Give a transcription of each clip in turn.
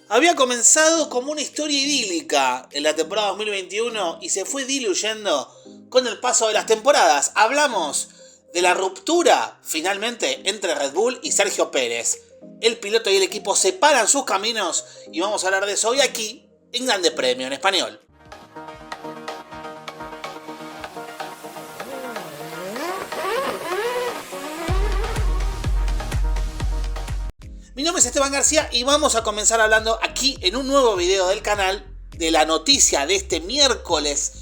Había comenzado como una historia idílica en la temporada 2021 y se fue diluyendo con el paso de las temporadas. Hablamos de la ruptura finalmente entre Red Bull y Sergio Pérez. El piloto y el equipo separan sus caminos y vamos a hablar de eso hoy aquí en Grande Premio en Español. Mi nombre es Esteban García y vamos a comenzar hablando aquí en un nuevo video del canal de la noticia de este miércoles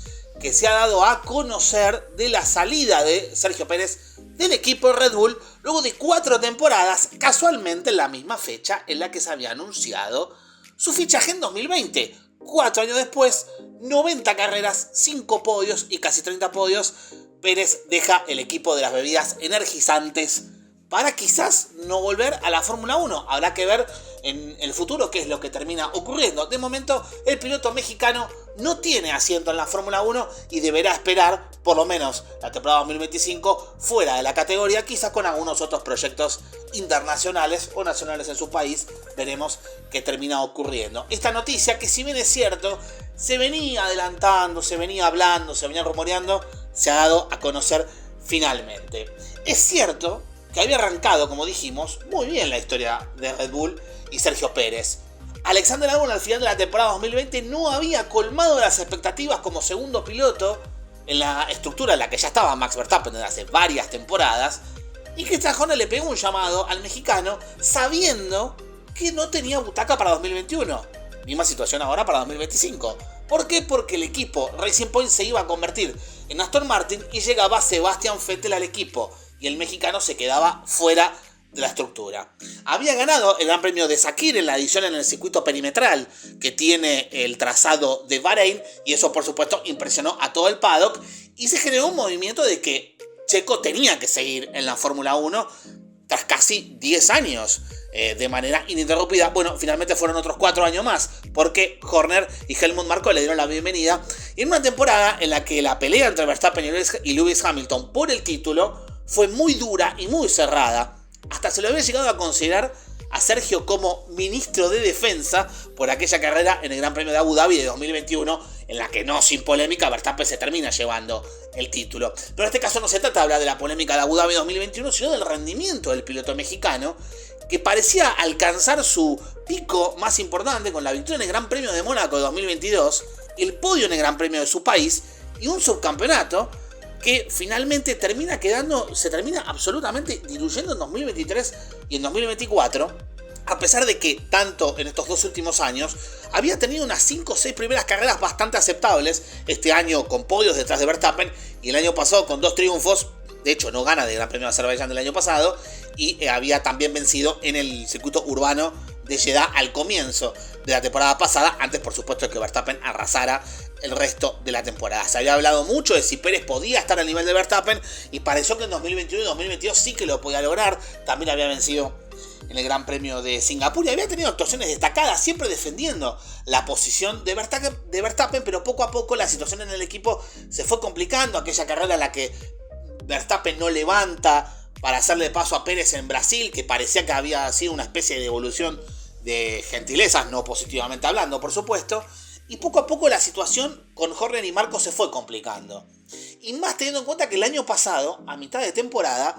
que se ha dado a conocer de la salida de Sergio Pérez del equipo Red Bull luego de 4 temporadas, casualmente en la misma fecha en la que se había anunciado su fichaje en 2020. 4 años después, 90 carreras, 5 podios y casi 30 podios, Pérez deja el equipo de las bebidas energizantes para quizás no volver a la Fórmula 1. Habrá que ver en el futuro qué es lo que termina ocurriendo. De momento, el piloto mexicano no tiene asiento en la Fórmula 1 y deberá esperar por lo menos la temporada 2025 fuera de la categoría, quizás con algunos otros proyectos internacionales o nacionales en su país. Veremos qué termina ocurriendo. Esta noticia, que si bien es cierto, se venía adelantando, se venía hablando, se venía rumoreando, se ha dado a conocer finalmente. Es cierto que había arrancado, como dijimos, muy bien la historia de Red Bull y Sergio Pérez. Alexander Albon al final de la temporada 2020 no había colmado las expectativas como segundo piloto en la estructura en la que ya estaba Max Verstappen desde hace varias temporadas, y que Sajona le pegó un llamado al mexicano sabiendo que no tenía butaca para 2021. Misma situación ahora para 2025. ¿Por qué? Porque el equipo Racing Point se iba a convertir en Aston Martin y llegaba Sebastian Vettel al equipo, y el mexicano se quedaba fuera de la estructura. Había ganado el Gran Premio de Sakir en la edición en el circuito perimetral que tiene el trazado de Bahrein, y eso por supuesto impresionó a todo el paddock y se generó un movimiento de que Checo tenía que seguir en la Fórmula 1 tras casi 10 años de manera ininterrumpida. Bueno, finalmente fueron otros 4 años más, porque Horner y Helmut Marko le dieron la bienvenida en una temporada en la que la pelea entre Verstappen y Lewis Hamilton por el título fue muy dura y muy cerrada. Hasta se lo había llegado a considerar a Sergio como ministro de defensa por aquella carrera en el Gran Premio de Abu Dhabi de 2021, en la que no sin polémica Verstappen se termina llevando el título. Pero en este caso no se trata de hablar de la polémica de Abu Dhabi 2021, sino del rendimiento del piloto mexicano, que parecía alcanzar su pico más importante con la victoria en el Gran Premio de Mónaco de 2022, el podio en el Gran Premio de su país y un subcampeonato que finalmente se termina absolutamente diluyendo en 2023 y en 2024, a pesar de que tanto en estos 2 últimos años había tenido unas 5 o 6 primeras carreras bastante aceptables, este año con podios detrás de Verstappen y el año pasado con 2 triunfos. De hecho, no gana del Gran Premio de Azerbaiyán del año pasado, y había también vencido en el circuito urbano de Jeddah al comienzo de la temporada pasada, antes por supuesto de que Verstappen arrasara el resto de la temporada. Se había hablado mucho de si Pérez podía estar al nivel de Verstappen y pareció que en 2021 y 2022 sí que lo podía lograr. También había vencido en el Gran Premio de Singapur y había tenido actuaciones destacadas, siempre defendiendo la posición de Verstappen, pero poco a poco la situación en el equipo se fue complicando. Aquella carrera en la que Verstappen no levanta para hacerle paso a Pérez en Brasil, que parecía que había sido una especie de devolución de gentilezas, no positivamente hablando, por supuesto. Y poco a poco la situación con Horner y Marko se fue complicando. Y más teniendo en cuenta que el año pasado, a mitad de temporada,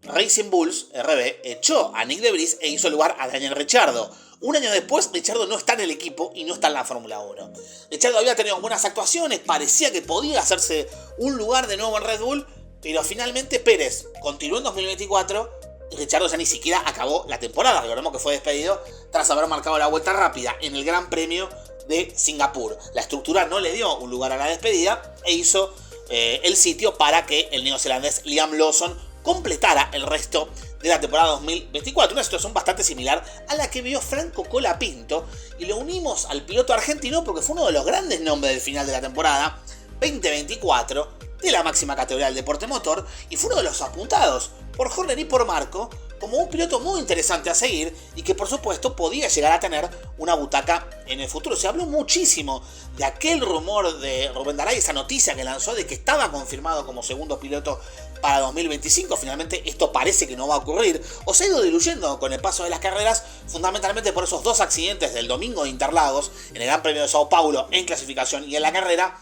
Racing Bulls, RB, echó a Nick de Vries e hizo lugar a Daniel Ricciardo. Un año después, Ricciardo no está en el equipo y no está en la Fórmula 1. Ricciardo había tenido buenas actuaciones, parecía que podía hacerse un lugar de nuevo en Red Bull, pero finalmente Pérez continuó en 2024 y Ricciardo ya ni siquiera acabó la temporada. Recordemos que fue despedido tras haber marcado la vuelta rápida en el Gran Premio de Singapur. La estructura no le dio un lugar a la despedida e hizo el sitio para que el neozelandés Liam Lawson completara el resto de la temporada 2024. Una situación bastante similar a la que vio Franco Colapinto, y lo unimos al piloto argentino porque fue uno de los grandes nombres del final de la temporada 2024 de la máxima categoría del deporte motor, y fue uno de los apuntados por Horner y por Marko como un piloto muy interesante a seguir y que por supuesto podía llegar a tener una butaca en el futuro. Se habló muchísimo de aquel rumor de Rubén Daray, esa noticia que lanzó de que estaba confirmado como segundo piloto para 2025. Finalmente esto parece que no va a ocurrir, o se ha ido diluyendo con el paso de las carreras, fundamentalmente por esos dos accidentes del domingo de Interlagos, en el Gran Premio de Sao Paulo en clasificación y en la carrera,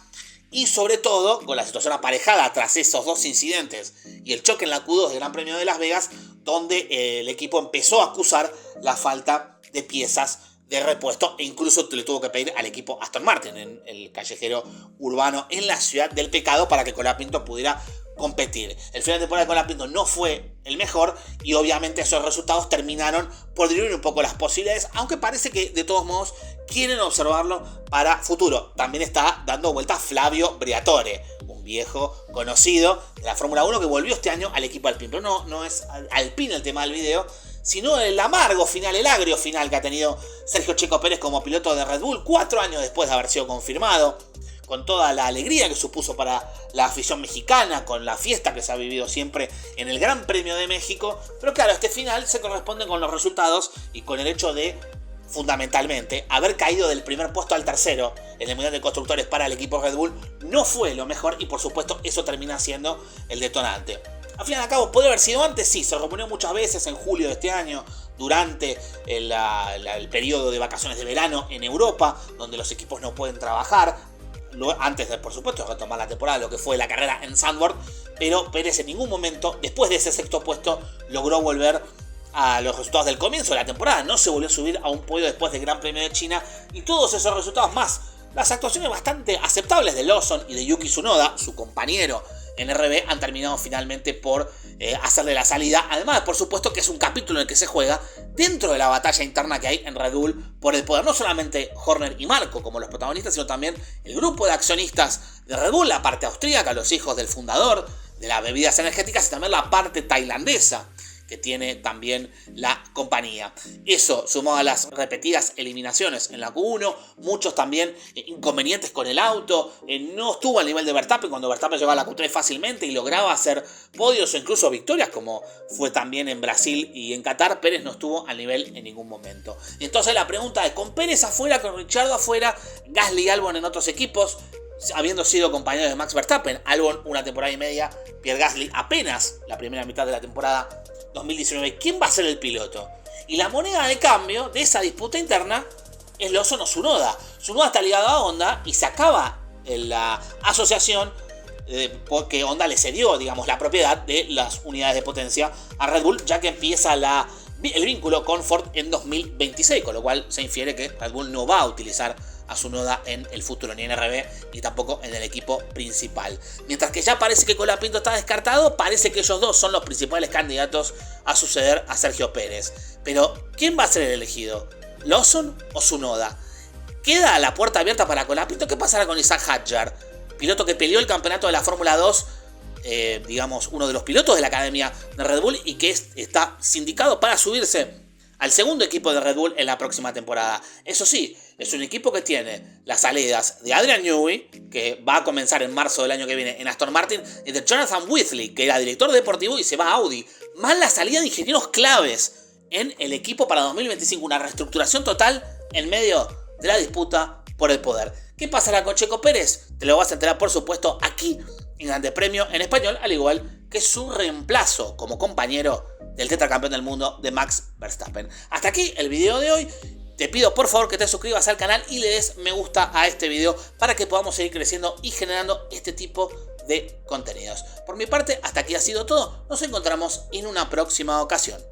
y sobre todo con la situación aparejada tras esos dos incidentes y el choque en la Q2 del Gran Premio de Las Vegas, donde el equipo empezó a acusar la falta de piezas de repuesto e incluso le tuvo que pedir al equipo Aston Martin en el callejero urbano en la ciudad del pecado para que Colapinto pudiera competir. El final de temporada de Colapinto no fue el mejor y obviamente esos resultados terminaron por diluir un poco las posibilidades, aunque parece que de todos modos quieren observarlo para futuro. También está dando vuelta Flavio Briatore, un viejo conocido de la Fórmula 1 que volvió este año al equipo Alpine. Pero no es Alpine el tema del video, sino el amargo final, el agrio final que ha tenido Sergio Checo Pérez como piloto de Red Bull 4 años después de haber sido confirmado, con toda la alegría que supuso para la afición mexicana, con la fiesta que se ha vivido siempre en el Gran Premio de México. Pero claro, este final se corresponde con los resultados y con el hecho de, fundamentalmente, haber caído del primer puesto al tercero en el Mundial de Constructores para el equipo Red Bull no fue lo mejor y por supuesto eso termina siendo el detonante. Al fin y al cabo, ¿puede haber sido antes? Sí, se reunió muchas veces en julio de este año, durante el periodo de vacaciones de verano en Europa, donde los equipos no pueden trabajar, antes de, por supuesto, retomar la temporada, lo que fue la carrera en Zandvoort, pero Pérez en ningún momento, después de ese sexto puesto, logró volver a los resultados del comienzo de la temporada. No se volvió a subir a un podio después del Gran Premio de China, y todos esos resultados más las actuaciones bastante aceptables de Lawson y de Yuki Tsunoda, su compañero en RB, han terminado finalmente por hacerle la salida. Además, por supuesto que es un capítulo en el que se juega dentro de la batalla interna que hay en Red Bull por el poder. No solamente Horner y Marco como los protagonistas, sino también el grupo de accionistas de Red Bull, la parte austríaca, los hijos del fundador de las bebidas energéticas, y también la parte tailandesa que tiene también la compañía. Eso, sumado a las repetidas eliminaciones en la Q1, muchos también inconvenientes con el auto, no estuvo al nivel de Verstappen cuando Verstappen llegaba a la Q3 fácilmente y lograba hacer podios o incluso victorias, como fue también en Brasil y en Qatar. Pérez no estuvo al nivel en ningún momento. Y entonces la pregunta es, con Pérez afuera, con Ricciardo afuera, Gasly y Albon en otros equipos, habiendo sido compañeros de Max Verstappen, Albon una temporada y media, Pierre Gasly apenas la primera mitad de la temporada 2019, ¿quién va a ser el piloto? Y la moneda de cambio de esa disputa interna es Lawson o Tsunoda. Tsunoda está ligado a Honda y se acaba la asociación porque Honda le cedió, digamos, la propiedad de las unidades de potencia a Red Bull, ya que empieza el vínculo con Ford en 2026, con lo cual se infiere que Red Bull no va a utilizar a Tsunoda en el futuro, ni en RB, ni tampoco en el equipo principal. Mientras que ya parece que Colapinto está descartado, parece que ellos dos son los principales candidatos a suceder a Sergio Pérez. Pero, ¿quién va a ser el elegido? ¿Lawson o Tsunoda? ¿Queda la puerta abierta para Colapinto? ¿Qué pasará con Isaac Hadjar? Piloto que peleó el campeonato de la Fórmula 2, digamos, uno de los pilotos de la academia de Red Bull y que está sindicado para subirse al segundo equipo de Red Bull en la próxima temporada. Eso sí, es un equipo que tiene las salidas de Adrian Newey, que va a comenzar en marzo del año que viene en Aston Martin, y de Jonathan Whitley, que era director deportivo y se va a Audi, más la salida de ingenieros claves en el equipo para 2025, una reestructuración total en medio de la disputa por el poder. ¿Qué pasará con Checo Pérez? Te lo vas a enterar, por supuesto, aquí en Grande Premio en español, al igual que su reemplazo como compañero del tetracampeón del mundo de Max Verstappen. Hasta aquí el video de hoy. Te pido por favor que te suscribas al canal y le des me gusta a este video para que podamos seguir creciendo y generando este tipo de contenidos. Por mi parte, hasta aquí ha sido todo. Nos encontramos en una próxima ocasión.